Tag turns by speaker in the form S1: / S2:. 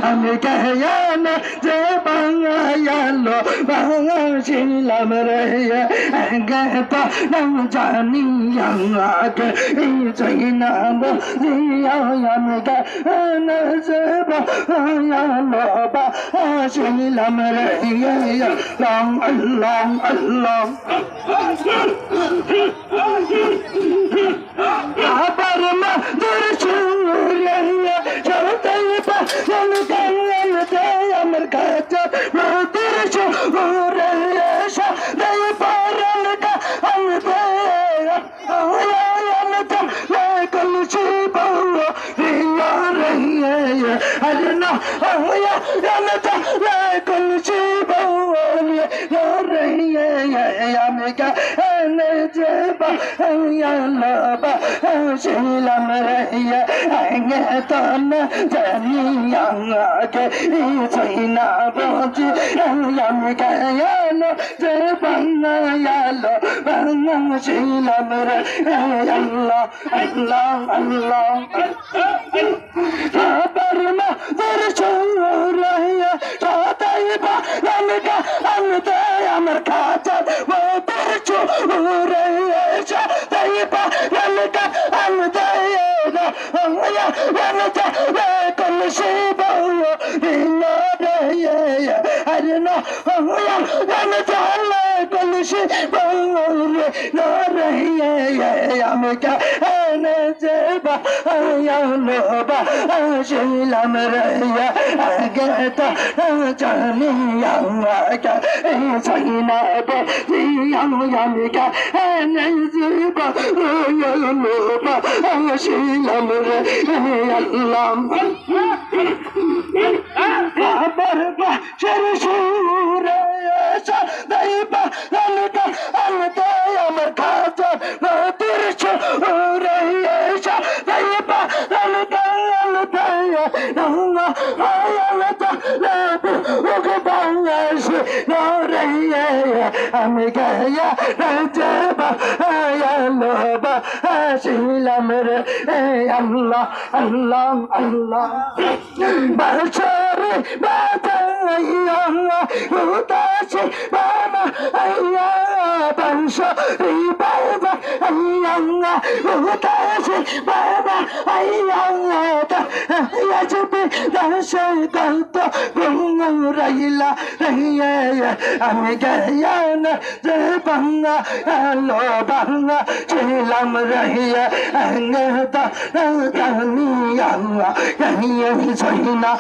S1: আমি কেন যে বাঙালো বাঙাছিলাম রে গে তো নাম জানি আমাকে এই চাইনা বলিয়া আমি কেন যে বাঙালো বাঙাছিলাম রে আল্লাহ আল্লাহ আল্লাহ আবার মা তোর সুরে চলতেই পাগল গানতে আমার কাছে মা তোর সুরে সাদাই পারল গানতে আয়ানতে লাগল শিবও রিয়া রে আরে না আয়ানতে লাগল শিবও রে আমি কেন যে বাঙাছিলাম রে তো না জানি আমাকে চাইনা বুঝি আমি কেন যে বাঙালো বাঙাছিলাম রে আল্লাহ আল্লাহ আল্লাহ আবার মা তোর সুরাইয়া সাদাই পাগল গানতে আমার কাছে মা তোর সুরাইয়া সাদাই পাগল গানতে আয়ানতে লাগল শিবও রিয়া রে আরে না আয়ানতে লাগল শিবও রে আমি কেন যে বাঙালো বাঙাছিলাম রে আগে তো জানি আমাকে চাইনা বলিয়া আমি কেন যে বাঙালো বাঙাছিলাম রে আল্লাহ আবার বাঁশের সুরে সাদাই পাগল গানতে আমার কাছে তোর সুরে সাদাই পাগল গানতে আয়ানতে ওকে বাংলাদেশে রে আমি গায়া যে বাঙালো বাঙাছিলাম রে আল্লাহ আল্লাহ আল্লাহ বাঁশরে বাজাইয়া উদাসী বাবা আইয়া বাঁশরি বাজাইয়া উদাসী বাবা আইয়া যাবে দাসে কত গুরাইলা রে আমি গায়ান যে বাঙালো বাঙাছিলাম রে জানি চাইনা